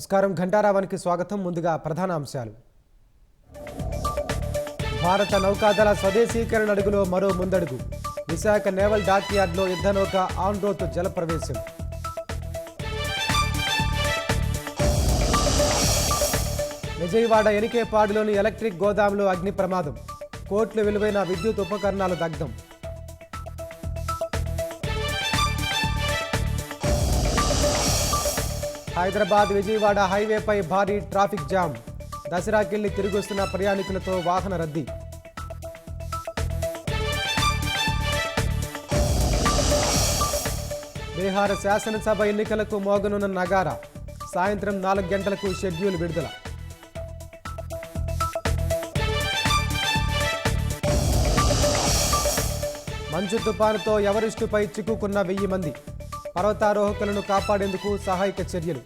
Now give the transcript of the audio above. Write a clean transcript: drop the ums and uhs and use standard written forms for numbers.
నమస్కారం ఘంటారావానికి స్వాగతం. ముందుగా ప్రధాన అంశాలు. భారత నౌకాదళ స్వదేశీకరణ అడుగులో మరో ముందడుగు. విశాఖ నేవల్ డాక్యార్డ్లో యుద్ధనౌక ఆన్ రోత్ జలప్రవేశం. విజయవాడ ఎనికేపాడులోని ఎలక్ట్రిక్ గోదాంలో అగ్ని ప్రమాదం. కోట్ల విలువైన విద్యుత్ ఉపకరణాలు దగ్ధం. హైదరాబాద్ విజయవాడ హైవేపై భారీ ట్రాఫిక్ జామ్. దసరాకెళ్లి తిరిగొస్తున్న ప్రయాణికులతో వాహన రద్దీ. బీహార్ శాసనసభ ఎన్నికలకు మోగనున్న నగారా. సాయంత్రం 4 గంటలకు షెడ్యూల్ విడుదల. మంచు తుపానుతో ఎవరిస్టుపై చిక్కుకున్న 1000 మంది. పర్వతారోహకులను కాపాడేందుకు సహాయక చర్యలు.